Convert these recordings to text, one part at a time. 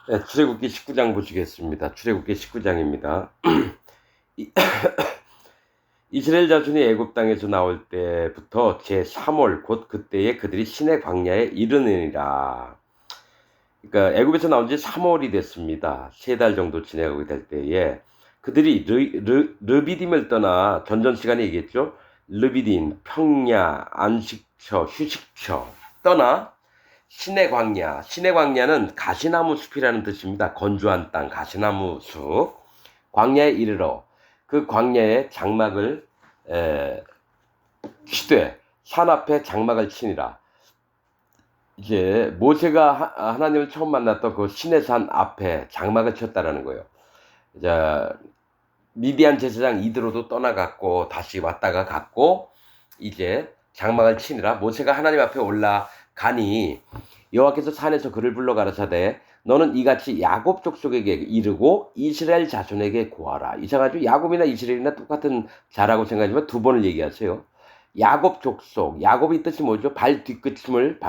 네, 출애굽기 19장 보시겠습니다. 출애굽기 19장입니다. 이스라엘 자손이 애굽 땅에서 나올 때부터 제3월 곧 그때에 그들이 시내 광야에 이르느니라. 그러니까 애굽에서 나온 지 3월이 됐습니다. 3달 정도 지나가게 될 때에 그들이 르비딤을 떠나 전전 시간에 얘기했죠. 르비딤, 평야, 안식처, 휴식처 떠나 시내 광야. 시내 광야는 가시나무 숲이라는 뜻입니다. 건조한 땅, 가시나무 숲. 광야에 이르러 그 광야에 장막을 치되 산 앞에 장막을 치니라. 이제 모세가 하나님을 처음 만났던 그 시내산 앞에 장막을 쳤다라는 거예요. 자, 미디안 제사장 이드로도 떠나갔고 다시 왔다가 갔고 이제 장막을 치니라. 모세가 하나님 앞에 올라가니 여호와께서 산에서 그를 불러 가라사대 너는 이같이 야곱 족속에게 이르고 이스라엘 자손에게 고하라. 이상하죠? 야곱이나 이스라엘이나 똑같은 자라고 생각하지만 두 번을 얘기하세요. 야곱 족속, 야곱이 뜻이 뭐죠? 발 뒤끝임을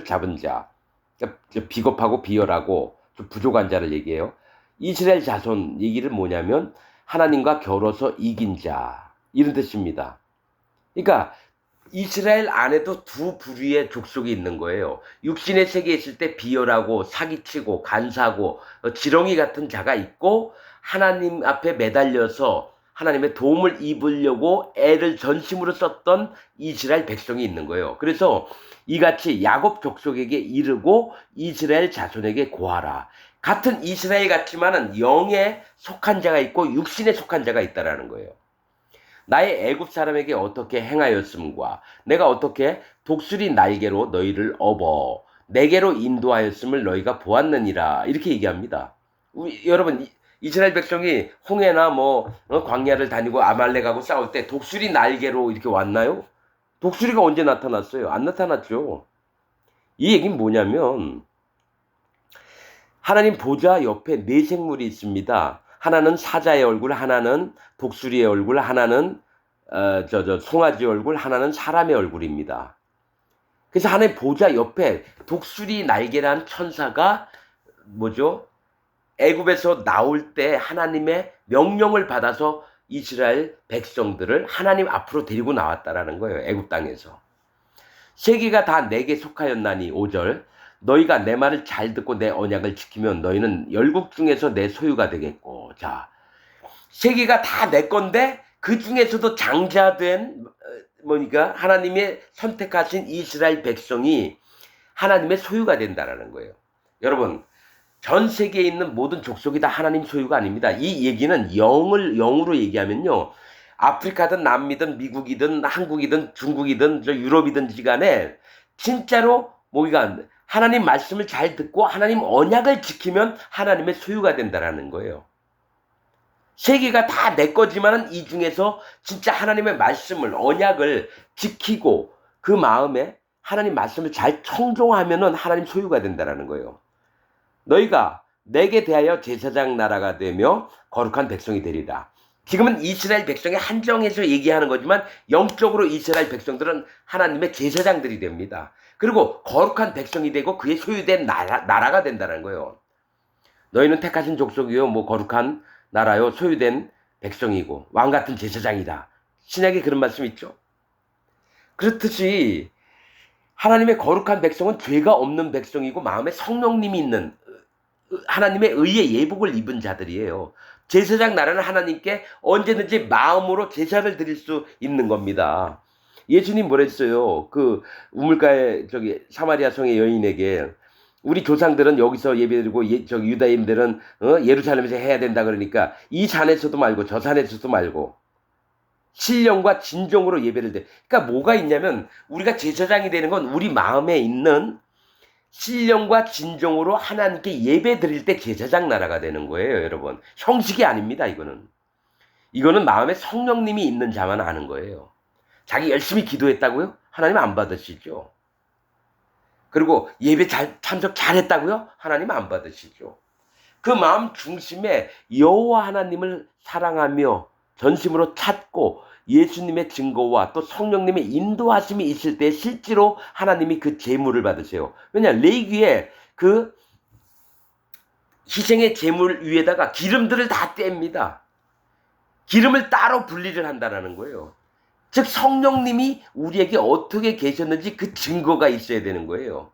잡은 자, 그러니까 비겁하고 비열하고 좀 부족한 자를 얘기해요. 이스라엘 자손 얘기를 뭐냐면 하나님과 겨뤄서 이긴 자 이런 뜻입니다. 그러니까 이스라엘 안에도 두 부류의 족속이 있는 거예요. 육신의 세계에 있을 때 비열하고 사기치고 간사하고 지렁이 같은 자가 있고 하나님 앞에 매달려서 하나님의 도움을 입으려고 애를 전심으로 썼던 이스라엘 백성이 있는 거예요. 그래서 이같이 야곱 족속에게 이르고 이스라엘 자손에게 고하라. 같은 이스라엘 같지만은 영에 속한 자가 있고 육신에 속한 자가 있다라는 거예요. 나의 애굽 사람에게 어떻게 행하였음과 내가 어떻게 독수리 날개로 너희를 업어 내게로 인도하였음을 너희가 보았느니라. 이렇게 얘기합니다. 여러분 이스라엘 백성이 홍해나 광야를 다니고 아말렉하고 싸울 때 독수리 날개로 이렇게 왔나요? 독수리가 언제 나타났어요? 안 나타났죠. 이 얘기는 뭐냐면 하나님 보좌 옆에 네 생물이 있습니다. 하나는 사자의 얼굴, 하나는 독수리의 얼굴, 하나는 송아지 얼굴, 하나는 사람의 얼굴입니다. 그래서 하나님 보좌 옆에 독수리 날개란 천사가 뭐죠? 애굽에서 나올 때 하나님의 명령을 받아서 이스라엘 백성들을 하나님 앞으로 데리고 나왔다라는 거예요. 애굽 땅에서. 세계가 다 내게 속하였나니 5절 너희가 내 말을 잘 듣고 내 언약을 지키면 너희는 열국 중에서 내 소유가 되겠고. 자, 세계가 다 내 건데 그 중에서도 장자된 뭐니까 하나님의 선택하신 이스라엘 백성이 하나님의 소유가 된다라는 거예요. 여러분 전 세계에 있는 모든 족속이 다 하나님 소유가 아닙니다. 이 얘기는 영으로 얘기하면요. 아프리카든 남미든 미국이든 한국이든 중국이든 유럽이든지 간에 진짜로 뭐가 하나님 말씀을 잘 듣고 하나님 언약을 지키면 하나님의 소유가 된다라는 거예요. 세계가 다 내 거지만은 이 중에서 진짜 하나님의 말씀을 언약을 지키고 그 마음에 하나님 말씀을 잘 청종하면은 하나님 소유가 된다라는 거예요. 너희가 내게 대하여 제사장 나라가 되며 거룩한 백성이 되리라. 지금은 이스라엘 백성에 한정해서 얘기하는 거지만 영적으로 이스라엘 백성들은 하나님의 제사장들이 됩니다. 그리고 거룩한 백성이 되고 그의 소유된 나라가 된다는 거예요. 너희는 택하신 족속이요 거룩한 나라요 소유된 백성이고 왕같은 제사장이다. 신약에 그런 말씀 있죠. 그렇듯이 하나님의 거룩한 백성은 죄가 없는 백성이고 마음에 성령님이 있는 하나님의 의의 예복을 입은 자들이에요. 제사장 나라는 하나님께 언제든지 마음으로 제사를 드릴 수 있는 겁니다. 예수님 뭐랬어요? 그 우물가에 사마리아 성의 여인에게 우리 조상들은 여기서 예배드리고 유다인들은 예루살렘에서 해야 된다 그러니까 이 산에서도 말고 저 산에서도 말고 신령과 진정으로 예배를 드. 그러니까 뭐가 있냐면 우리가 제사장이 되는 건 우리 마음에 있는 신령과 진정으로 하나님께 예배 드릴 때 제사장 나라가 되는 거예요, 여러분. 형식이 아닙니다, 이거는. 이거는 마음에 성령님이 있는 자만 아는 거예요. 자기 열심히 기도했다고요? 하나님 안 받으시죠. 그리고 예배 참석 잘했다고요? 하나님 안 받으시죠. 그 마음 중심에 여호와 하나님을 사랑하며 전심으로 찾고 예수님의 증거와 또 성령님의 인도하심이 있을 때 실제로 하나님이 그 제물을 받으세요. 왜냐 레위기에 그 희생의 제물 위에다가 기름들을 다 뗍니다. 기름을 따로 분리를 한다는 거예요. 즉 성령님이 우리에게 어떻게 계셨는지 그 증거가 있어야 되는 거예요.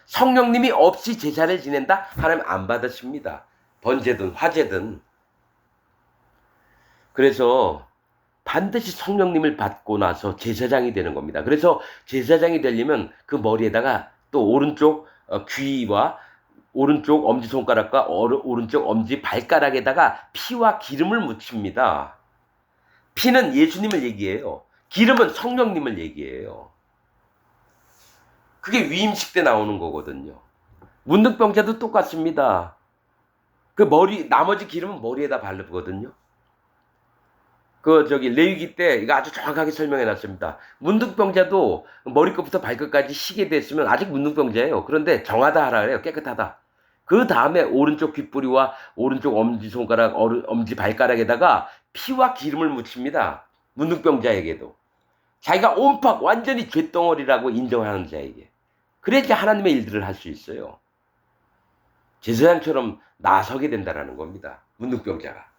성령님이 없이 제사를 지낸다? 하나님 안 받으십니다. 번제든 화제든. 그래서 반드시 성령님을 받고 나서 제사장이 되는 겁니다. 그래서 제사장이 되려면 그 머리에다가 또 오른쪽 귀와 오른쪽 엄지손가락과 오른쪽 엄지 발가락에다가 피와 기름을 묻힙니다. 피는 예수님을 얘기해요. 기름은 성령님을 얘기해요. 그게 위임식 때 나오는 거거든요. 문둥병자도 똑같습니다. 그 나머지 기름은 머리에다 바르거든요. 레위기 때 이거 아주 정확하게 설명해 놨습니다. 문둥병자도 머리끝부터 발끝까지 시게 됐으면 아직 문둥병자예요. 그런데 정하다 하라 그래요. 깨끗하다. 그 다음에 오른쪽 귓뿌리와 오른쪽 엄지손가락, 엄지 발가락에다가 피와 기름을 묻힙니다. 문둥병자에게도. 자기가 온팍 완전히 쇳덩어리라고 인정하는 자에게. 그래야지 하나님의 일들을 할 수 있어요. 제사장처럼 나서게 된다는 겁니다. 문둥병자가.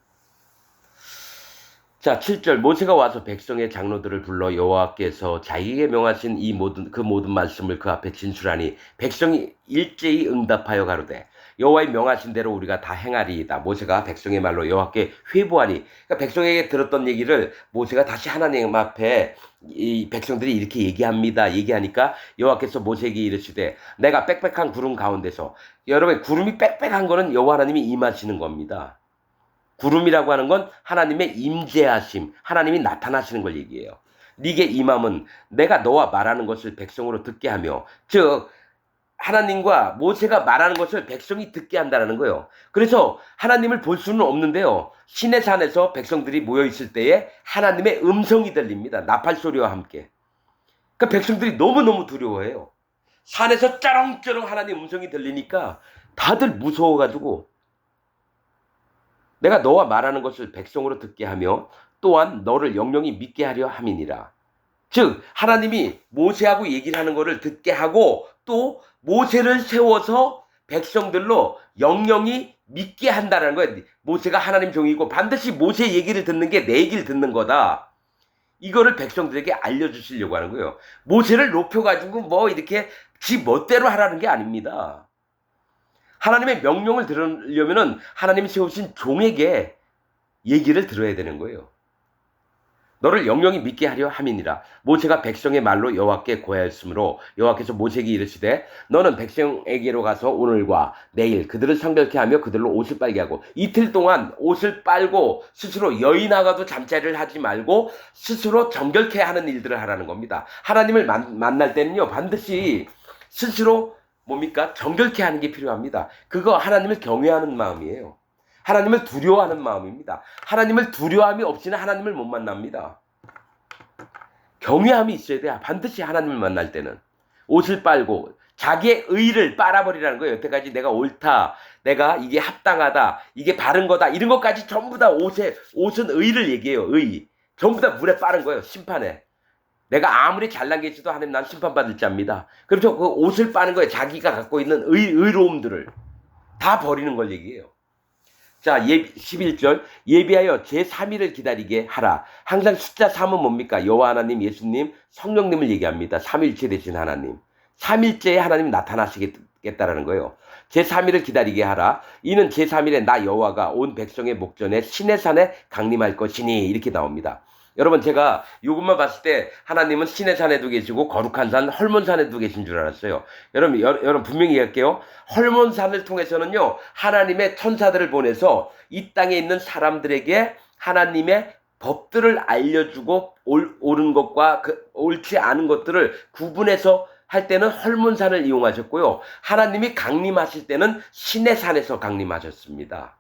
자, 7절 모세가 와서 백성의 장로들을 불러 여호와께서 자기에게 명하신 그 모든 말씀을 그 앞에 진술하니 백성이 일제히 응답하여 가로되 여호와의 명하신 대로 우리가 다 행하리이다. 모세가 백성의 말로 여호와께 회부하니, 그러니까 백성에게 들었던 얘기를 모세가 다시 하나님 앞에 이 백성들이 이렇게 얘기하니까 여호와께서 모세에게 이르시되 내가 빽빽한 구름 가운데서, 여러분 구름이 빽빽한 거는 여호와 하나님이 임하시는 겁니다. 구름이라고 하는 건 하나님의 임재하심, 하나님이 나타나시는 걸 얘기해요. 네게 임함은 내가 너와 말하는 것을 백성으로 듣게 하며, 즉 하나님과 모세가 말하는 것을 백성이 듣게 한다는 거예요. 그래서 하나님을 볼 수는 없는데요, 시내 산에서 백성들이 모여 있을 때에 하나님의 음성이 들립니다. 나팔 소리와 함께. 그러니까 백성들이 너무너무 두려워해요. 산에서 짜렁짜렁 하나님 음성이 들리니까 다들 무서워가지고 내가 너와 말하는 것을 백성으로 듣게 하며 또한 너를 영영히 믿게 하려 함이니라. 즉 하나님이 모세하고 얘기를 하는 것을 듣게 하고 또 모세를 세워서 백성들로 영영히 믿게 한다는 거예요. 모세가 하나님 종이고 반드시 모세 얘기를 듣는 게 내 얘기를 듣는 거다. 이거를 백성들에게 알려주시려고 하는 거예요. 모세를 높여가지고 뭐 이렇게 지 멋대로 하라는 게 아닙니다. 하나님의 명령을 들으려면은 하나님이 세우신 종에게 얘기를 들어야 되는 거예요. 너를 영영히 믿게 하려 함이니라. 모세가 백성의 말로 여호와께 고하였으므로 여호와께서 모세에게 이르시되 너는 백성에게로 가서 오늘과 내일 그들을 성결케 하며 그들로 옷을 빨게 하고, 이틀 동안 옷을 빨고 스스로 여인하고도 잠자리를 하지 말고 스스로 정결케 하는 일들을 하라는 겁니다. 하나님을 만날 때는요 반드시 스스로 뭡니까? 정결케 하는 게 필요합니다. 그거 하나님을 경외하는 마음이에요. 하나님을 두려워하는 마음입니다. 하나님을 두려움이 없이는 하나님을 못 만납니다. 경외함이 있어야 돼요. 반드시 하나님을 만날 때는. 옷을 빨고 자기의 의를 빨아버리라는 거예요. 여태까지 내가 옳다, 내가 이게 합당하다, 이게 바른 거다, 이런 것까지 전부 다 옷은 의를 얘기해요. 의. 전부 다 물에 빠른 거예요. 심판에. 내가 아무리 잘난 게 있어도 하나님 난 심판받을 자입니다. 그래서 그 옷을 빠는 거예요. 자기가 갖고 있는 의로움들을 다 버리는 걸 얘기해요. 자, 11절 예비하여 제3일을 기다리게 하라. 항상 숫자 3은 뭡니까? 여호와 하나님, 예수님, 성령님을 얘기합니다. 3일째 되신 하나님. 3일째에 하나님 나타나시겠다라는 거예요. 제3일을 기다리게 하라. 이는 제3일에 나 여호와가 온 백성의 목전에 시내산에 강림할 것이니, 이렇게 나옵니다. 여러분 제가 이것만 봤을 때 하나님은 시내산에도 계시고 거룩한 산 헐몬산에도 계신 줄 알았어요. 여러분 분명히 얘기할게요. 헐몬산을 통해서는요 하나님의 천사들을 보내서 이 땅에 있는 사람들에게 하나님의 법들을 알려주고 옳은 것과 옳지 않은 것들을 구분해서 할 때는 헐몬산을 이용하셨고요, 하나님이 강림하실 때는 시내산에서 강림하셨습니다.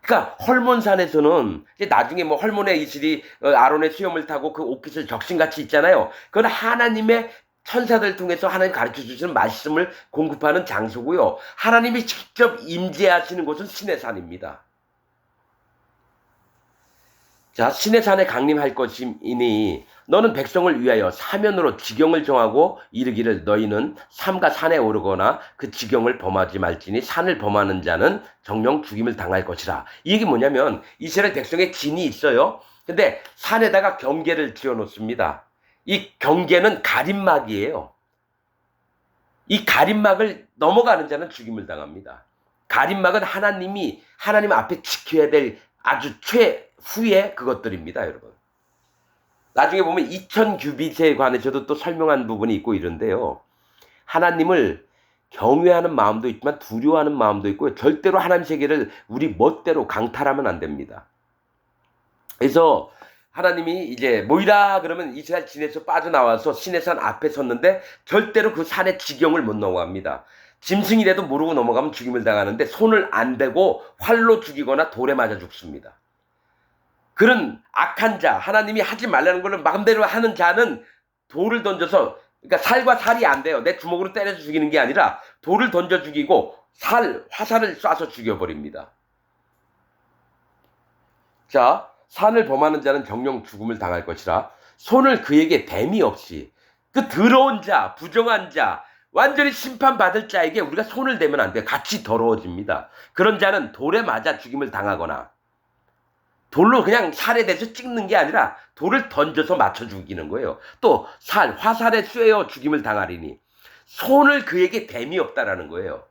그러니까 헐몬산에서는 이제 나중에 뭐 헐몬의 이슬이 아론의 수염을 타고 그 옷깃을 적신같이 있잖아요. 그건 하나님의 천사들 통해서 하나님 가르쳐 주시는 말씀을 공급하는 장소고요, 하나님이 직접 임재하시는 곳은 시내산입니다. 자, 시내 산에 강림할 것이니 너는 백성을 위하여 사면으로 지경을 정하고 이르기를 너희는 삼가 산에 오르거나 그 지경을 범하지 말지니 산을 범하는 자는 정령 죽임을 당할 것이라. 이 얘기 뭐냐면 이스라엘 백성의 진이 있어요. 근데 산에다가 경계를 지어 놓습니다. 이 경계는 가림막이에요. 이 가림막을 넘어가는 자는 죽임을 당합니다. 가림막은 하나님 앞에 지켜야 될 아주 최후의 그것들입니다, 여러분. 나중에 보면 2000규빗에 관해서도 또 설명한 부분이 있고 이런데요. 하나님을 경외하는 마음도 있지만 두려워하는 마음도 있고 절대로 하나님 세계를 우리 멋대로 강탈하면 안 됩니다. 그래서 하나님이 이제 모이라 그러면 이스라엘 진에서 빠져나와서 시내산 앞에 섰는데 절대로 그 산의 지경을 못 넘어갑니다. 짐승이라도 모르고 넘어가면 죽임을 당하는데 손을 안 대고 활로 죽이거나 돌에 맞아 죽습니다. 그런 악한 자, 하나님이 하지 말라는 걸 마음대로 하는 자는 돌을 던져서, 그러니까 살과 살이 안 돼요. 내 주먹으로 때려서 죽이는 게 아니라 돌을 던져 죽이고 화살을 쏴서 죽여버립니다. 자, 산을 범하는 자는 정령 죽음을 당할 것이라. 손을 그에게 댐이 없이, 그 더러운 자, 부정한 자, 완전히 심판받을 자에게 우리가 손을 대면 안 돼요. 같이 더러워집니다. 그런 자는 돌에 맞아 죽임을 당하거나 돌로 그냥 살에 대서 찍는 게 아니라 돌을 던져서 맞춰 죽이는 거예요. 또 화살에 쇠어 죽임을 당하리니 손을 그에게 댐이 없다라는 거예요.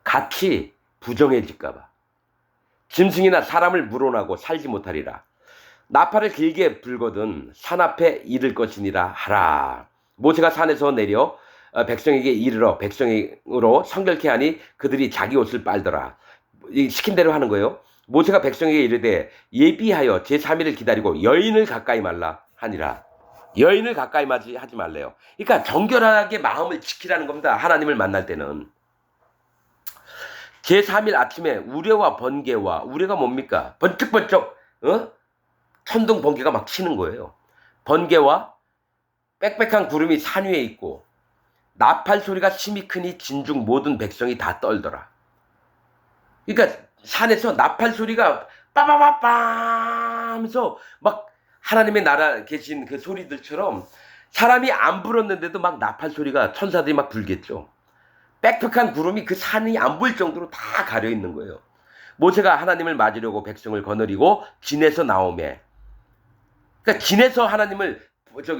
같이 부정해질까 봐. 짐승이나 사람을 물어나고 살지 못하리라. 나팔을 길게 불거든 산 앞에 이를 것이니라 하라. 모세가 산에서 내려 백성에게 이르러 백성으로 성결케 하니 그들이 자기 옷을 빨더라. 시킨 대로 하는 거예요. 모세가 백성에게 이르되 예비하여 제3일을 기다리고 여인을 가까이 말라 하니라. 여인을 가까이 하지 말래요. 그러니까 정결하게 마음을 지키라는 겁니다. 하나님을 만날 때는. 제3일 아침에 우레와 번개와, 우레가 뭡니까? 번쩍번쩍 천둥 번개가 막 치는 거예요. 번개와 빽빽한 구름이 산 위에 있고 나팔 소리가 심히 크니 진중 모든 백성이 다 떨더라. 그러니까 산에서 나팔 소리가 빠바바빠 하면서 막 하나님의 나라 계신 그 소리들처럼 사람이 안 불었는데도 막 나팔 소리가 천사들이 막 불겠죠. 빽빽한 구름이 그 산이 안 보일 정도로 다 가려 있는 거예요. 모세가 하나님을 맞으려고 백성을 거느리고 진에서 나오매. 그러니까 진에서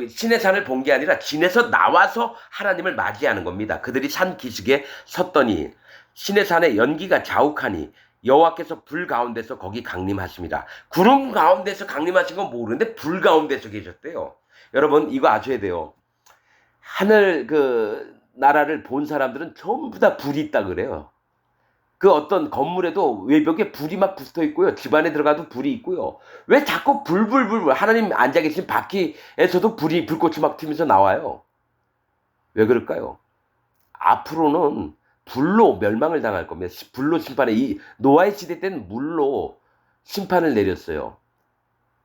신의 산을 본 게 아니라 진에서 나와서 하나님을 맞이하는 겁니다. 그들이 산 기슭에 섰더니 신의 산에 연기가 자욱하니 여호와께서 불 가운데서 거기 강림하십니다. 구름 가운데서 강림하신 건 모르는데 불 가운데서 계셨대요. 여러분 이거 아셔야 돼요. 하늘 나라를 본 사람들은 전부 다 불이 있다 그래요. 그 어떤 건물에도 외벽에 불이 막 붙어 있고요. 집 안에 들어가도 불이 있고요. 왜 자꾸 불 하나님 앉아 계신 바퀴에서도 불꽃이 막 튀면서 나와요. 왜 그럴까요? 앞으로는 불로 멸망을 당할 겁니다. 불로 심판해. 이 노아의 시대 때는 물로 심판을 내렸어요.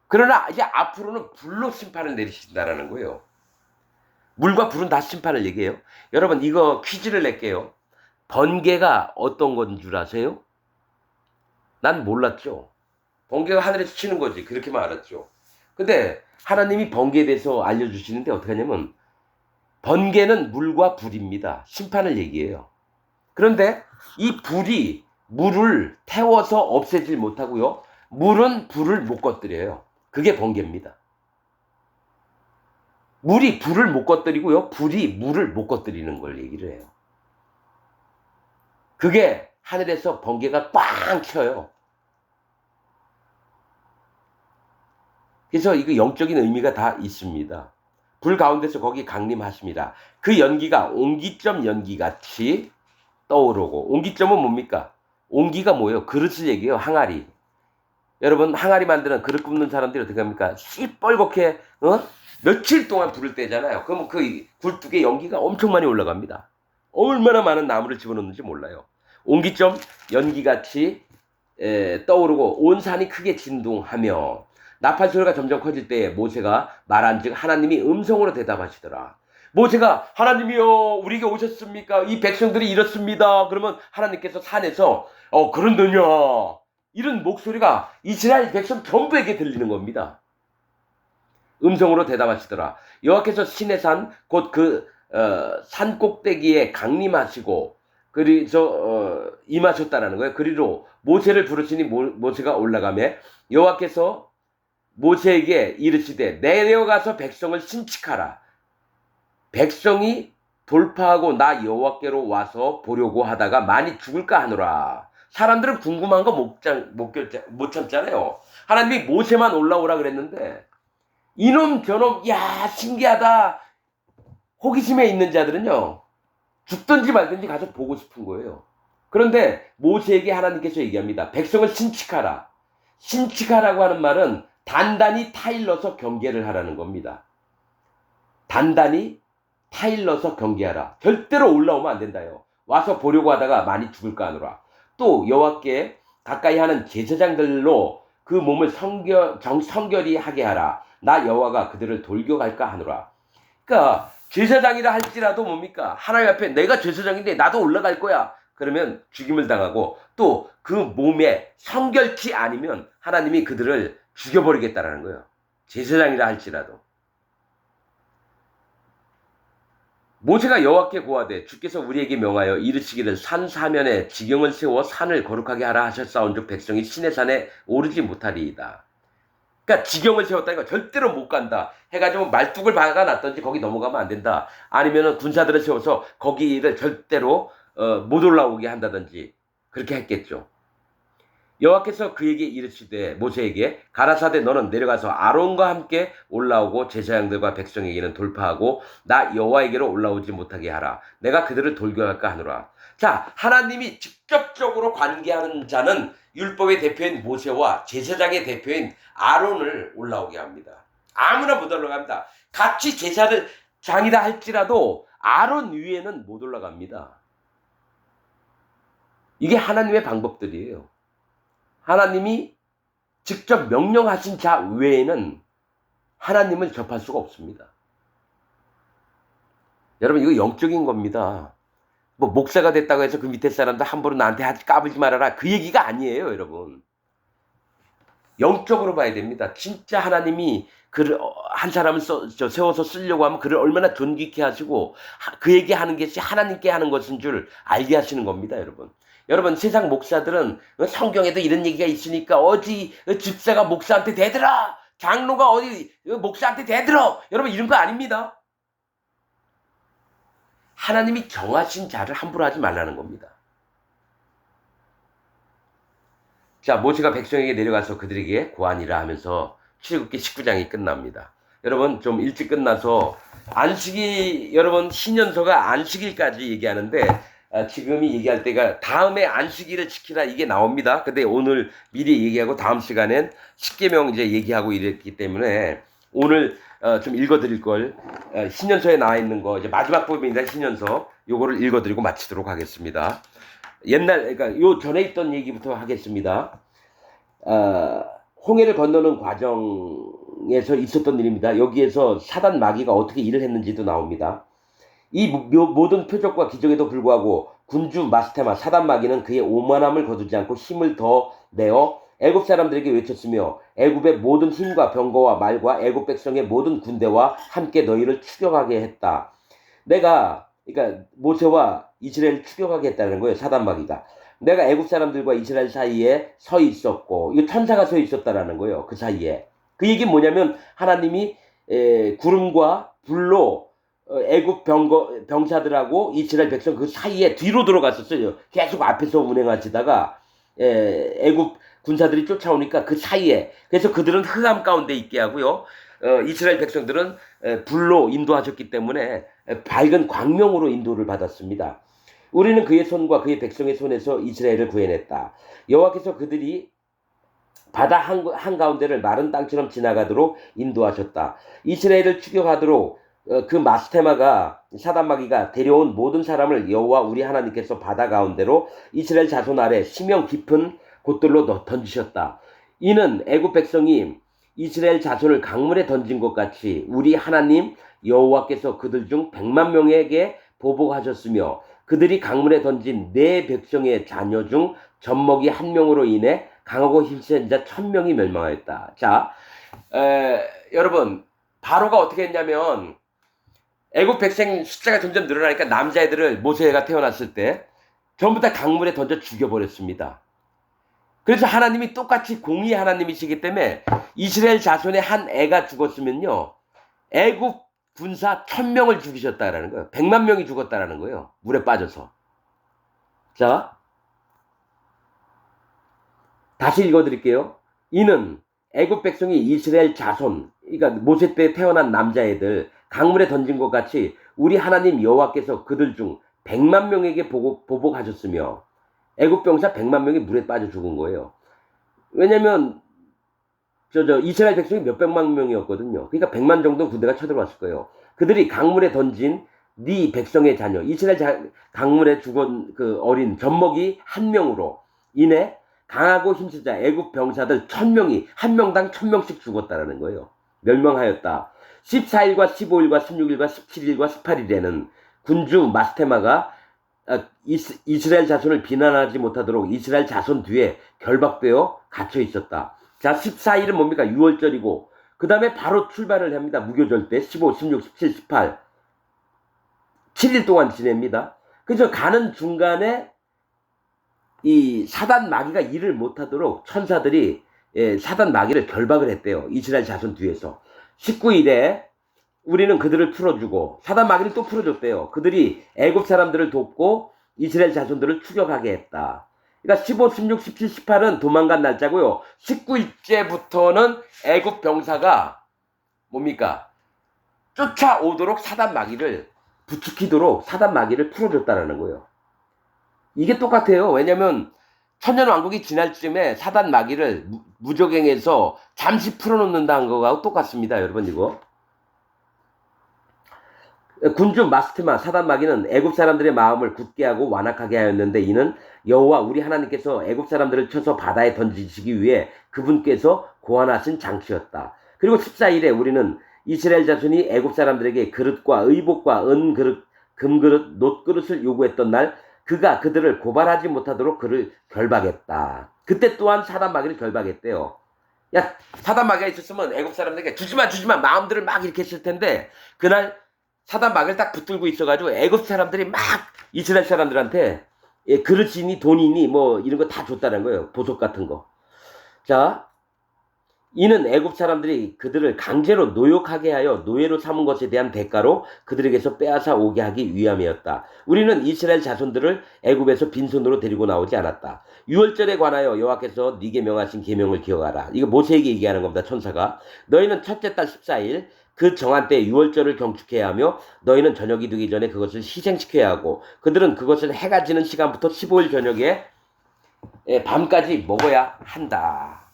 그러나 이제 앞으로는 불로 심판을 내리신다라는 거예요. 물과 불은 다 심판을 얘기해요. 여러분 이거 퀴즈를 낼게요. 번개가 어떤 건 줄 아세요? 난 몰랐죠. 번개가 하늘에서 치는 거지. 그렇게만 알았죠. 근데 하나님이 번개에 대해서 알려주시는데 어떻게 하냐면 번개는 물과 불입니다. 심판을 얘기해요. 그런데 이 불이 물을 태워서 없애질 못하고요. 물은 불을 못 꺼뜨려요. 그게 번개입니다. 물이 불을 못 꺼뜨리고요. 불이 물을 못 꺼뜨리는 걸 얘기를 해요. 그게 하늘에서 번개가 꽝 켜요. 그래서 이거 영적인 의미가 다 있습니다. 불 가운데서 거기 강림하십니다. 그 연기가 옹기점 연기같이 떠오르고, 옹기점은 뭡니까? 옹기가 뭐예요? 그릇을 얘기해요. 항아리. 여러분 항아리 만드는 그릇 굽는 사람들이 어떻게 합니까? 시뻘겋게 며칠 동안 불을 떼잖아요. 그러면 그 굴뚝에 연기가 엄청 많이 올라갑니다. 얼마나 많은 나무를 집어넣는지 몰라요. 옹기점 연기같이 떠오르고 온 산이 크게 진동하며 나팔 소리가 점점 커질 때에 모세가 말한즉 하나님이 음성으로 대답하시더라. 모세가 하나님이여 우리에게 오셨습니까? 이 백성들이 이렇습니다. 그러면 하나님께서 산에서 그런더냐 이런 목소리가 이스라엘 백성 전부에게 들리는 겁니다. 음성으로 대답하시더라. 여호와께서 시내산 곧 산 꼭대기에 강림하시고 그리서 임하셨다라는 거예요. 그리로 모세를 부르시니 모세가 올라가매 여호와께서 모세에게 이르시되 내려가서 백성을 신칙하라. 백성이 돌파하고 나 여호와께로 와서 보려고 하다가 많이 죽을까 하노라. 사람들은 궁금한 거 못 참잖아요. 하나님이 모세만 올라오라 그랬는데 이놈 저놈 야 신기하다 호기심에 있는 자들은요 죽든지 말든지 가서 보고 싶은 거예요. 그런데 모세에게 하나님께서 얘기합니다. 백성을 신칙하라. 신칙하라고 하는 말은 단단히 타일러서 경계를 하라는 겁니다. 단단히 타일러서 경계하라. 절대로 올라오면 안 된다요. 와서 보려고 하다가 많이 죽을까 하노라. 또 여호와께 가까이 하는 제사장들로 그 몸을 성결히 하게 하라. 나 여호와가 그들을 돌겨갈까 하노라. 그러니까 제사장이라 할지라도 뭡니까? 하나님 앞에 내가 제사장인데 나도 올라갈 거야. 그러면 죽임을 당하고 또 그 몸에 성결치 아니면 하나님이 그들을 죽여버리겠다라는 거예요. 제사장이라 할지라도. 모세가 여호와께 고하되 주께서 우리에게 명하여 이르시기를 산 사면에 지경을 세워 산을 거룩하게 하라 하셨사온즉 백성이 시내 산에 오르지 못하리이다. 그러니까 지경을 세웠다니까 절대로 못 간다. 해가지고 말뚝을 박아놨든지 거기 넘어가면 안 된다. 아니면은 군사들을 세워서 거기를 절대로 못 올라오게 한다든지 그렇게 했겠죠. 여호와께서 그에게 이르시되 모세에게 가라사대 너는 내려가서 아론과 함께 올라오고 제사장들과 백성에게는 돌파하고 나 여호와에게로 올라오지 못하게 하라. 내가 그들을 돌겨갈까 하노라. 자, 하나님이 직접적으로 관계하는 자는 율법의 대표인 모세와 제사장의 대표인 아론을 올라오게 합니다. 아무나 못 올라갑니다. 같이 제사를 장이라 할지라도 아론 위에는 못 올라갑니다. 이게 하나님의 방법들이에요. 하나님이 직접 명령하신 자 외에는 하나님을 접할 수가 없습니다. 여러분 이거 영적인 겁니다. 뭐 목사가 됐다고 해서 그 밑에 사람들 함부로 나한테 까불지 말아라 그 얘기가 아니에요. 여러분 영적으로 봐야 됩니다. 진짜 하나님이 그를 한 사람을 세워서 쓰려고 하면 그를 얼마나 존귀케 하시고 그 얘기하는 것이 하나님께 하는 것인 줄 알게 하시는 겁니다. 여러분 세상 목사들은 성경에도 이런 얘기가 있으니까 어디 집사가 목사한테 대들어 장로가 어디 목사한테 대들어 여러분 이런 거 아닙니다. 하나님이 정하신 자를 함부로 하지 말라는 겁니다. 자, 모세가 백성에게 내려가서 그들에게 고하니라 하면서 출애굽기 19장이 끝납니다. 여러분 좀 일찍 끝나서 안식일 여러분 신년서가 안식일까지 얘기하는데 지금이 얘기할 때가 다음에 안식일을 지키라 이게 나옵니다. 근데 오늘 미리 얘기하고 다음 시간엔 십계명 이제 얘기하고 이랬기 때문에 오늘 좀 읽어드릴 걸 신년서에 나와 있는 거 이제 마지막 부분입니다. 신년서 요거를 읽어드리고 마치도록 하겠습니다. 그러니까 요 전에 있던 얘기부터 하겠습니다. 홍해를 건너는 과정에서 있었던 일입니다. 여기에서 사단 마귀가 어떻게 일을 했는지도 나옵니다. 이 모든 표적과 기적에도 불구하고 군주 마스테마 사단 마귀는 그의 오만함을 거두지 않고 힘을 더 내어 애굽 사람들에게 외쳤으며 애굽의 모든 힘과 병거와 말과 애굽 백성의 모든 군대와 함께 너희를 추격하게 했다. 그러니까 모세와 이스라엘을 추격하게 했다는 거예요. 사단 마귀가. 내가 애굽 사람들과 이스라엘 사이에 서 있었고 이거 천사가 서 있었다라는 거예요. 그 사이에. 그 얘기는 뭐냐면 하나님이 구름과 불로 애굽 병사들하고 이스라엘 백성 그 사이에 뒤로 들어갔었어요. 계속 앞에서 운행하시다가 애굽 군사들이 쫓아오니까 그 사이에 그래서 그들은 흑암 가운데 있게 하고요. 이스라엘 백성들은 불로 인도하셨기 때문에 밝은 광명으로 인도를 받았습니다. 우리는 그의 손과 그의 백성의 손에서 이스라엘을 구해냈다. 여호와께서 그들이 바다 한가운데를 마른 땅처럼 지나가도록 인도하셨다. 이스라엘을 추격하도록 그 마스테마가 사단마귀가 데려온 모든 사람을 여호와 우리 하나님께서 바다 가운데로 이스라엘 자손 아래 심형 깊은 곳들로 던지셨다. 이는 애굽 백성이 이스라엘 자손을 강물에 던진 것 같이 우리 하나님 여호와께서 그들 중 100만 명에게 보복하셨으며 그들이 강물에 던진 네 백성의 자녀 중 젖먹이 한 명으로 인해 강하고 힘센 자 1000명이 멸망하였다. 자, 여러분 바로가 어떻게 했냐면 애굽 백성 숫자가 점점 늘어나니까 남자애들을 모세가 태어났을 때 전부 다 강물에 던져 죽여버렸습니다. 그래서 하나님이 똑같이 공의 하나님이시기 때문에 이스라엘 자손의 한 애가 죽었으면요 애굽 군사 1000명을 죽이셨다라는 거예요. 100만 명이 죽었다라는 거예요. 물에 빠져서. 자, 다시 읽어드릴게요. 이는 애굽 백성이 이스라엘 자손, 그러니까 모세 때 태어난 남자애들 강물에 던진 것 같이 우리 하나님 여호와께서 그들 중 100만 명에게 보복하셨으며 애굽 병사 100만 명이 물에 빠져 죽은 거예요. 왜냐면 이스라엘 백성이 몇백만 명이었거든요. 그러니까 100만 정도 군대가 쳐들어왔을 거예요. 그들이 강물에 던진 네 백성의 자녀, 이스라엘 강물에 죽은 그 어린 젖먹이 한 명으로 인해 강하고 힘센 자 애굽 병사들 1000명이 한 명당 1000명씩 죽었다라는 거예요. 멸망하였다. 14일과 15일과 16일과 17일과 18일에는 군주 마스테마가 이스라엘 자손을 비난하지 못하도록 이스라엘 자손 뒤에 결박되어 갇혀 있었다. 자, 14일은 뭡니까? 6월절이고 그 다음에 바로 출발을 합니다. 무교절 때 15, 16, 17, 18 7일 동안 지냅니다. 그래서 가는 중간에 이 사단 마귀가 일을 못하도록 천사들이 사단 마귀를 결박을 했대요. 이스라엘 자손 뒤에서. 19일에 우리는 그들을 풀어주고 사단 마귀를 또 풀어줬대요. 그들이 애굽 사람들을 돕고 이스라엘 자손들을 추격하게 했다. 그러니까 15, 16, 17, 18은 도망간 날짜고요. 19일째부터는 애굽 병사가 뭡니까? 쫓아오도록 사단 마귀를 부추기도록 사단 마귀를 풀어줬다라는 거예요. 이게 똑같아요. 왜냐면 천년왕국이 지날 쯤에 사단 마귀를 무적행해서 잠시 풀어놓는다는 거하고 똑같습니다. 여러분 이거. 군주 마스테마 사단 마귀는 애굽 사람들의 마음을 굳게 하고 완악하게 하였는데 이는 여호와 우리 하나님께서 애굽 사람들을 쳐서 바다에 던지시기 위해 그분께서 고안하신 장치였다. 그리고 14일에 우리는 이스라엘 자손이 애굽 사람들에게 그릇과 의복과 은그릇, 금그릇, 놋그릇을 요구했던 날 그가 그들을 고발하지 못하도록 그를 결박했다. 그때 또한 사단 마귀를 결박했대요. 야, 사단 마귀가 있었으면 애굽 사람들에게 주지마 마음들을 막 이렇게 했을 텐데 그날 사단 마귀를 딱 붙들고 있어가지고 애굽 사람들이 막 이스라엘 사람들한테 그릇이니 돈이니 뭐 이런 거 다 줬다는 거예요. 보석 같은 거. 자, 이는 애굽 사람들이 그들을 강제로 노역하게 하여 노예로 삼은 것에 대한 대가로 그들에게서 빼앗아 오게 하기 위함이었다. 우리는 이스라엘 자손들을 애굽에서 빈손으로 데리고 나오지 않았다. 유월절에 관하여 여호와께서 네게 명하신 계명을 기억하라. 이거 모세에게 얘기하는 겁니다. 천사가. 너희는 첫째 달 14일 그 정한 때 유월절을 경축해야 하며 너희는 저녁이 되기 전에 그것을 희생시켜야 하고 그들은 그것을 해가 지는 시간부터 15일 저녁에 밤까지 먹어야 한다.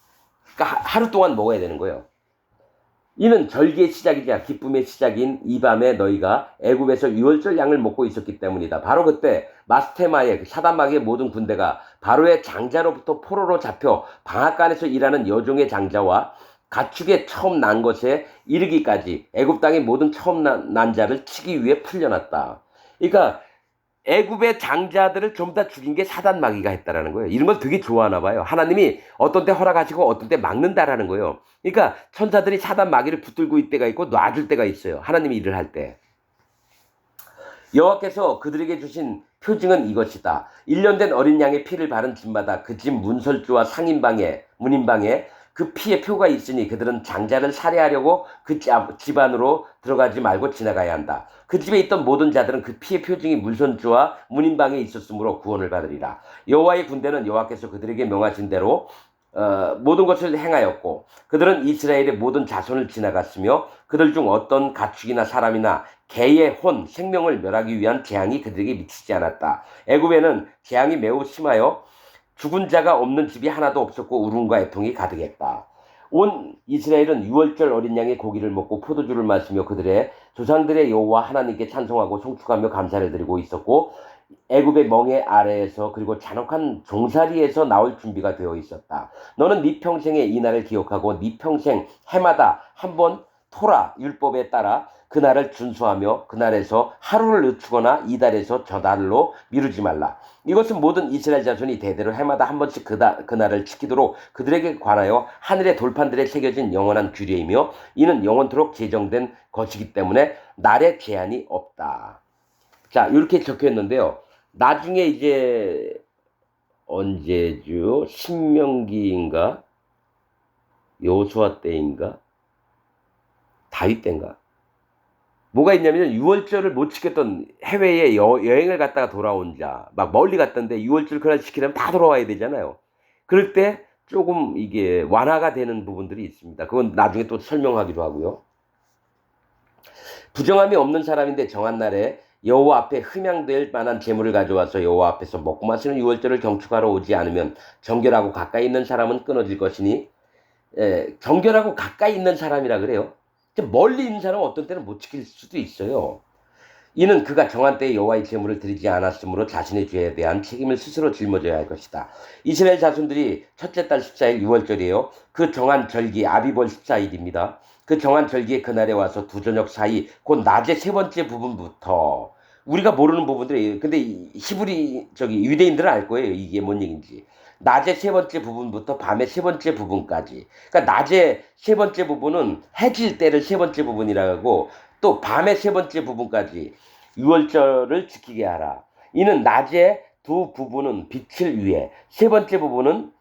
그러니까 하루 동안 먹어야 되는 거예요. 이는 절기의 시작이자 기쁨의 시작인 이 밤에 너희가 애굽에서 유월절 양을 먹고 있었기 때문이다. 바로 그때 마스테마의 사단 마귀의 모든 군대가 바로의 장자로부터 포로로 잡혀 방앗간에서 일하는 여종의 장자와 가축에 처음 난 것에 이르기까지 애굽 땅의 모든 처음 난 자를 치기 위해 풀려났다. 그러니까 애굽의 장자들을 좀 다 죽인 게 사단 마귀가 했다라는 거예요. 이런 걸 되게 좋아하나 봐요. 하나님이 어떤 때 허락하시고 어떤 때 막는다라는 거예요. 그러니까 천사들이 사단 마귀를 붙들고 있을 때가 있고 놔줄 때가 있어요. 하나님이 일을 할 때. 여호와께서 그들에게 주신 표징은 이것이다. 1년 된 어린 양의 피를 바른 집마다 그 집 문설주와 상인방에 문인방에 그 피의 표가 있으니 그들은 장자를 살해하려고 그 집 안으로 들어가지 말고 지나가야 한다. 그 집에 있던 모든 자들은 그 피의 표징이 문선주와 문인방에 있었으므로 구원을 받으리라. 여호와의 군대는 여호와께서 그들에게 명하신 대로 모든 것을 행하였고 그들은 이스라엘의 모든 자손을 지나갔으며 그들 중 어떤 가축이나 사람이나 개의 혼 생명을 멸하기 위한 재앙이 그들에게 미치지 않았다. 애굽에는 재앙이 매우 심하여 죽은 자가 없는 집이 하나도 없었고 울음과 애통이 가득했다. 온 이스라엘은 유월절 어린 양의 고기를 먹고 포도주를 마시며 그들의 조상들의 여호와 하나님께 찬송하고 송축하며 감사를 드리고 있었고 애굽의 멍에 아래에서 그리고 잔혹한 종살이에서 나올 준비가 되어 있었다. 너는 네 평생의 이 날을 기억하고 네 평생 해마다 한 번 토라 율법에 따라 그날을 준수하며 그날에서 하루를 늦추거나 이달에서 저달로 미루지 말라. 이것은 모든 이스라엘 자손이 대대로 해마다 한 번씩 그날을 지키도록 그들에게 관하여 하늘의 돌판들에 새겨진 영원한 규례이며 이는 영원토록 제정된 것이기 때문에 날에 제한이 없다. 자, 이렇게 적혀 있는데요. 나중에 이제 언제죠? 신명기인가? 여호수아 때인가? 다윗 때인가? 뭐가 있냐면 6월절을 못 지켰던 해외에 여행을 갔다가 돌아온 자, 막 멀리 갔던데 6월절 그날 지키려면 다 돌아와야 되잖아요. 그럴 때 조금 이게 완화가 되는 부분들이 있습니다. 그건 나중에 또 설명하기로 하고요. 부정함이 없는 사람인데 정한 날에 여호와 앞에 흠양될 만한 재물을 가져와서 여호와 앞에서 먹고 마시는 6월절을 경축하러 오지 않으면 정결하고 가까이 있는 사람은 끊어질 것이니 정결하고 가까이 있는 사람이라 그래요. 멀리 있는 사람은 어떤 때는 못 지킬 수도 있어요. 이는 그가 정한 때에 여호와의 제물을 드리지 않았으므로 자신의 죄에 대한 책임을 스스로 짊어져야 할 것이다. 이스라엘 자손들이 첫째 달 14일 6월절이에요. 그 정한 절기 아비벌 14일입니다. 그 정한 절기의 그날에 와서 두 저녁 사이 곧 낮의 세 번째 부분부터 우리가 모르는 부분들이에요. 근데 히브리 유대인들은 알 거예요. 이게 뭔 얘기인지. 낮의 세 번째 부분부터 밤의 세 번째 부분까지. 그러니까 낮의 세 번째 부분은 해질 때를 세 번째 부분이라고 또 밤의 세 번째 부분까지 6월절을 지키게 하라. 이는 낮의 두 부분은 빛을 위해 세 번째 부분은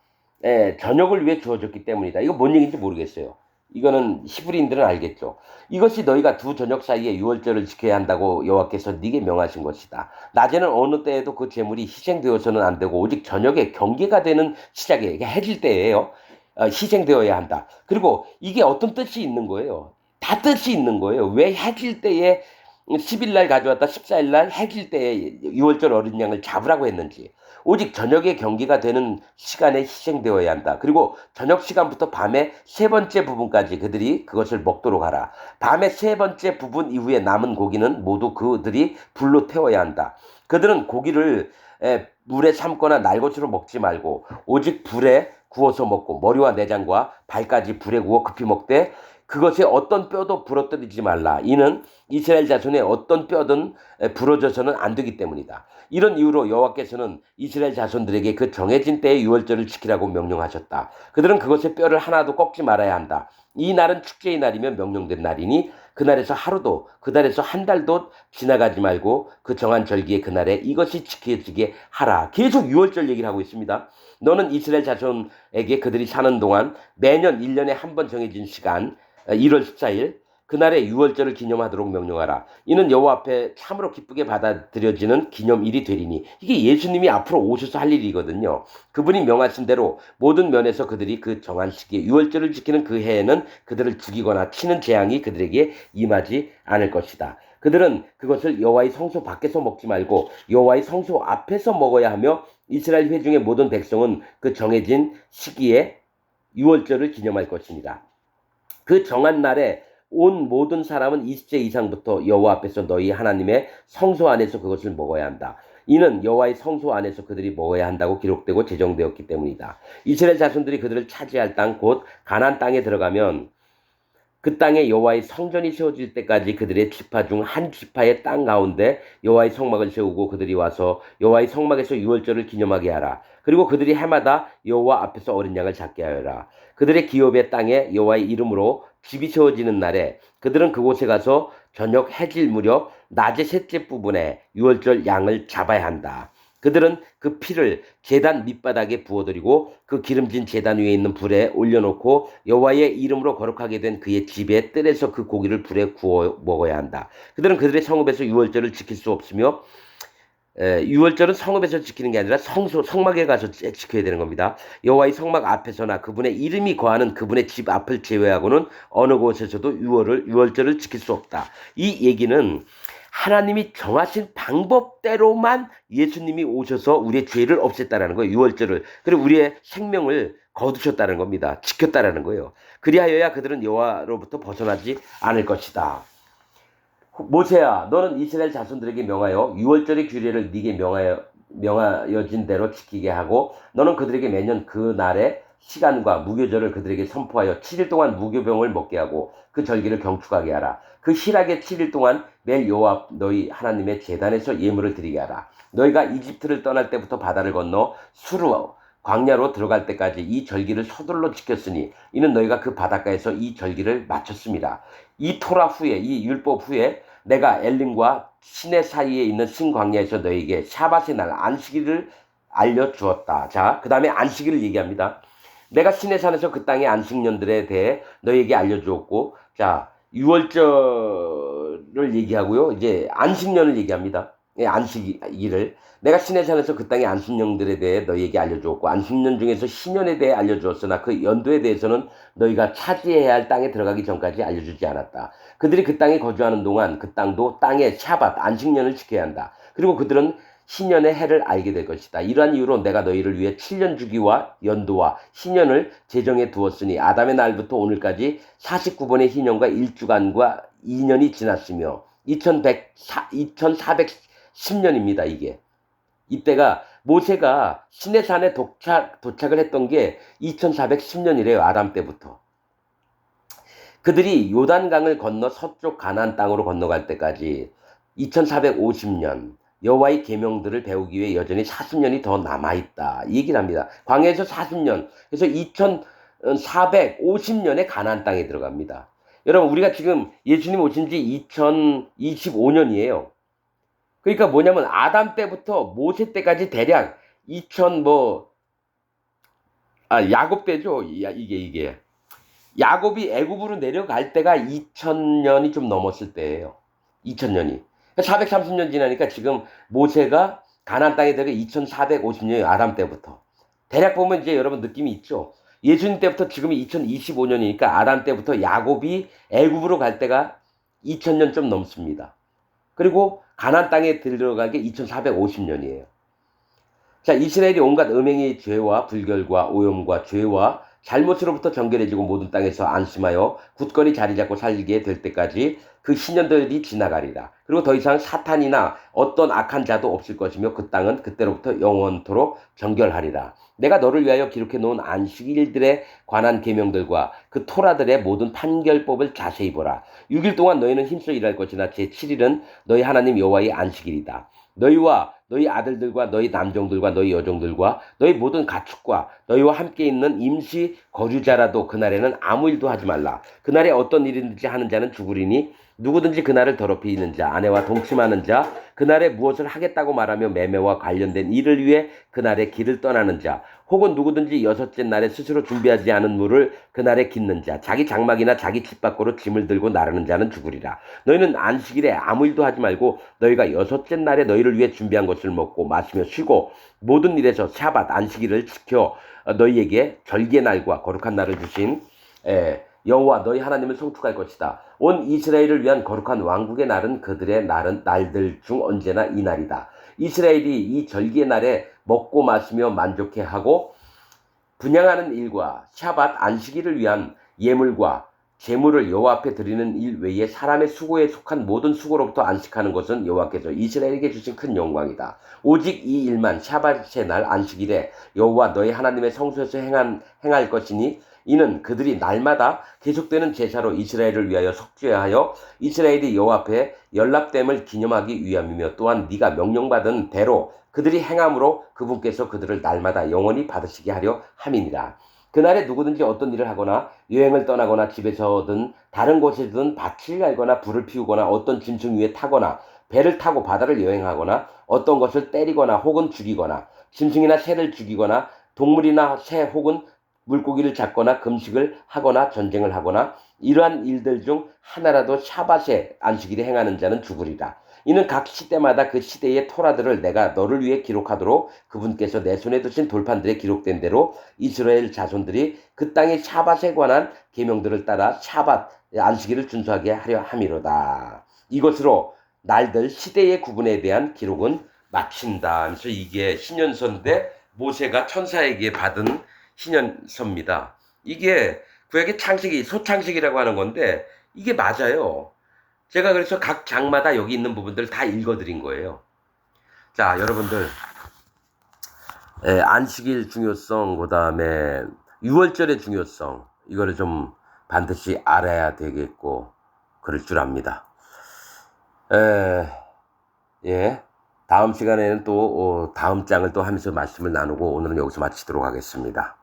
저녁을 위해 주어졌기 때문이다. 이거 뭔 얘기인지 모르겠어요. 이거는 히브리인들은 알겠죠. 이것이 너희가 두 저녁 사이에 6월절을 지켜야 한다고 여호와께서 네게 명하신 것이다. 낮에는 어느 때에도 그 제물이 희생되어서는 안 되고 오직 저녁에 경계가 되는 시작에 해질 때예요. 희생되어야 한다. 그리고 이게 어떤 뜻이 있는 거예요. 다 뜻이 있는 거예요. 왜 해질 때에 10일 날 가져왔다 14일 날 해질 때에 6월절 어린 양을 잡으라고 했는지 오직 저녁에 경계가 되는 시간에 희생되어야 한다. 그리고 저녁 시간부터 밤의 세 번째 부분까지 그들이 그것을 먹도록 하라. 밤의 세 번째 부분 이후에 남은 고기는 모두 그들이 불로 태워야 한다. 그들은 고기를 물에 삶거나 날것으로 먹지 말고 오직 불에 구워서 먹고 머리와 내장과 발까지 불에 구워 급히 먹되 그것에 어떤 뼈도 부러뜨리지 말라. 이는 이스라엘 자손의 어떤 뼈든 부러져서는 안 되기 때문이다. 이런 이유로 여호와께서는 이스라엘 자손들에게 그 정해진 때의 유월절을 지키라고 명령하셨다. 그들은 그것의 뼈를 하나도 꺾지 말아야 한다. 이 날은 축제의 날이며 명령된 날이니 그날에서 하루도 그날에서 한 달도 지나가지 말고 그 정한 절기의 그날에 이것이 지켜지게 하라. 계속 유월절 얘기를 하고 있습니다. 너는 이스라엘 자손에게 그들이 사는 동안 매년 1년에 한 번 정해진 시간 1월 14일 그날의 유월절을 기념하도록 명령하라. 이는 여호와 앞에 참으로 기쁘게 받아들여지는 기념일이 되리니 이게 예수님이 앞으로 오셔서 할 일이거든요. 그분이 명하신 대로 모든 면에서 그들이 그 정한 시기에 유월절을 지키는 그 해에는 그들을 죽이거나 치는 재앙이 그들에게 임하지 않을 것이다. 그들은 그것을 여호와의 성소 밖에서 먹지 말고 여호와의 성소 앞에서 먹어야 하며 이스라엘 회중의 모든 백성은 그 정해진 시기에 유월절을 기념할 것입니다. 그 정한 날에 온 모든 사람은 20세 이상부터 여호와 앞에서 너희 하나님의 성소 안에서 그것을 먹어야 한다. 이는 여호와의 성소 안에서 그들이 먹어야 한다고 기록되고 제정되었기 때문이다. 이스라엘 자손들이 그들을 차지할 땅 곧 가나안 땅에 들어가면 그 땅에 여호와의 성전이 세워질 때까지 그들의 지파 중 한 지파의 땅 가운데 여호와의 성막을 세우고 그들이 와서 여호와의 성막에서 유월절을 기념하게 하라. 그리고 그들이 해마다 여호와 앞에서 어린 양을 잡게 하여라. 그들의 기업의 땅에 여호와의 이름으로 집이 세워지는 날에 그들은 그곳에 가서 저녁 해질 무렵 낮의 셋째 부분에 유월절 양을 잡아야 한다. 그들은 그 피를 제단 밑바닥에 부어드리고 그 기름진 제단 위에 있는 불에 올려놓고 여호와의 이름으로 거룩하게 된 그의 집에 뜰에서 그 고기를 불에 구워 먹어야 한다. 그들은 그들의 성읍에서 유월절을 지킬 수 없으며 유월절은 성읍에서 지키는 게 아니라 성막에 가서 지켜야 되는 겁니다. 여호와의 성막 앞에서나 그분의 이름이 거하는 그분의 집 앞을 제외하고는 어느 곳에서도 유월절을 지킬 수 없다. 이 얘기는 하나님이 정하신 방법대로만 예수님이 오셔서 우리의 죄를 없앴다라는 거예요. 유월절을. 그리고 우리의 생명을 거두셨다는 겁니다. 지켰다라는 거예요. 그리하여야 그들은 여호와로부터 벗어나지 않을 것이다. 모세야, 너는 이스라엘 자손들에게 명하여 유월절의 규례를 네게 명하여진 대로 지키게 하고 너는 그들에게 매년 그 날에 시간과 무교절을 그들에게 선포하여 7일 동안 무교병을 먹게 하고 그 절기를 경축하게 하라. 그 희락의 7일 동안 매일 여호와 너희 하나님의 제단에서 예물을 드리게 하라. 너희가 이집트를 떠날 때부터 바다를 건너 수르 광야로 들어갈 때까지 이 절기를 서둘러 지켰으니 이는 너희가 그 바닷가에서 이 절기를 마쳤습니다. 이 토라 후에 이 율법 후에 내가 엘림과 시내 사이에 있는 신광야에서 너희에게 샤밧의 날 안식일을 알려주었다. 자, 그 다음에 안식일을 얘기합니다. 내가 시내산에서 그 땅의 안식년들에 대해 너희에게 알려주었고, 자, 유월절을 얘기하고요. 이제 안식년을 얘기합니다. 예, 안식일을. 내가 시내산에서 그 땅의 안식년들에 대해 너희에게 알려주었고, 안식년 중에서 신년에 대해 알려주었으나 그 연도에 대해서는 너희가 차지해야 할 땅에 들어가기 전까지 알려주지 않았다. 그들이 그 땅에 거주하는 동안 그 땅도 땅의 샤밧, 안식년을 지켜야 한다. 그리고 그들은 신년의 해를 알게 될 것이다. 이러한 이유로 내가 너희를 위해 7년 주기와 연도와 신년을 제정해 두었으니 아담의 날부터 오늘까지 49번의 희년과 1주간과 2년이 지났으며 2410년입니다. 이게. 이때가 모세가 시내산에 도착을 했던 게 2410년이래요. 아담 때부터. 그들이 요단강을 건너 서쪽 가나안 땅으로 건너갈 때까지 2450년 여호와의 계명들을 배우기 위해 여전히 40년이 더 남아있다. 이 얘기를 합니다. 광야에서 40년. 그래서 2450년에 가나안 땅에 들어갑니다. 여러분 우리가 지금 예수님 오신 지 2025년이에요. 그러니까 뭐냐면 아담 때부터 모세 때까지 대략 야곱 때죠. 이게. 야곱이 애굽으로 내려갈 때가 2000년이 좀 넘었을 때예요. 2000년이. 430년 지나니까 지금 모세가 가나안 땅에 들어가 2450년이 아담 때부터. 대략 보면 이제 여러분 느낌이 있죠. 예수님 때부터 지금이 2025년이니까 아담 때부터 야곱이 애굽으로 갈 때가 2000년 좀 넘습니다. 그리고 가나안 땅에 들어간 게 2450년이에요. 자, 이스라엘이 온갖 음행의 죄와 불결과 오염과 죄와 잘못으로부터 정결해지고 모든 땅에서 안심하여 굳건히 자리 잡고 살게 될 때까지 그 신년들이 지나가리라. 그리고 더 이상 사탄이나 어떤 악한 자도 없을 것이며 그 땅은 그때로부터 영원토록 정결하리라. 내가 너를 위하여 기록해 놓은 안식일들에 관한 계명들과 그 토라들의 모든 판결법을 자세히 보라. 6일 동안 너희는 힘써 일할 것이나 제7일은 너희 하나님 여호와의 안식일이다. 너희와 너희 아들들과 너희 남종들과 너희 여종들과 너희 모든 가축과 너희와 함께 있는 임시 거주자라도 그날에는 아무 일도 하지 말라. 그날에 어떤 일이든지 하는 자는 죽으리니 누구든지 그날을 더럽히는 자, 아내와 동침하는 자, 그날에 무엇을 하겠다고 말하며 매매와 관련된 일을 위해 그날에 길을 떠나는 자, 혹은 누구든지 여섯째 날에 스스로 준비하지 않은 물을 그날에 깃는 자, 자기 장막이나 자기 집 밖으로 짐을 들고 나르는 자는 죽으리라. 너희는 안식일에 아무 일도 하지 말고 너희가 여섯째 날에 너희를 위해 준비한 것을 먹고 마시며 쉬고 모든 일에서 샤밧 안식일을 지켜 너희에게 절기의 날과 거룩한 날을 주신 여호와 너희 하나님을 송축할 것이다. 온 이스라엘을 위한 거룩한 왕국의 날은 그들의 날들 중 언제나 이 날이다. 이스라엘이 이 절기의 날에 먹고 마시며 만족해하고 분양하는 일과 샤밧 안식일을 위한 예물과 제물을 여호와 앞에 드리는 일 외에 사람의 수고에 속한 모든 수고로부터 안식하는 것은 여호와께서 이스라엘에게 주신 큰 영광이다. 오직 이 일만 샤밧의 날 안식일에 여호와 너희 하나님의 성소에서 행할 것이니 이는 그들이 날마다 계속되는 제사로 이스라엘을 위하여 속죄하여 이스라엘이 여호와 앞에 연락됨을 기념하기 위함이며 또한 네가 명령받은 대로 그들이 행함으로 그분께서 그들을 날마다 영원히 받으시게 하려 함이니라. 그날에 누구든지 어떤 일을 하거나 여행을 떠나거나 집에서든 다른 곳에든 밭을 갈거나 불을 피우거나 어떤 짐승 위에 타거나 배를 타고 바다를 여행하거나 어떤 것을 때리거나 혹은 죽이거나 짐승이나 새를 죽이거나 동물이나 새 혹은 물고기를 잡거나 금식을 하거나 전쟁을 하거나 이러한 일들 중 하나라도 샤밧의 안식일에 행하는 자는 죽으리라. 이는 각 시대마다 그 시대의 토라들을 내가 너를 위해 기록하도록 그분께서 내 손에 두신 돌판들에 기록된 대로 이스라엘 자손들이 그 땅의 샤밧에 관한 계명들을 따라 샤밧 안식일을 준수하게 하려 함이로다. 이것으로 날들 시대의 구분에 대한 기록은 마친다. 그래서 이게 신년서인데 모세가 천사에게 받은 신년서입니다. 이게 구약의 창세기, 소창세기라고 하는 건데 이게 맞아요. 제가 그래서 각 장마다 여기 있는 부분들 다 읽어드린 거예요. 자, 여러분들 안식일 중요성, 그 다음에 유월절의 중요성, 이거를 좀 반드시 알아야 되겠고 그럴 줄 압니다. 예. 다음 시간에는 또 다음 장을 또 하면서 말씀을 나누고 오늘은 여기서 마치도록 하겠습니다.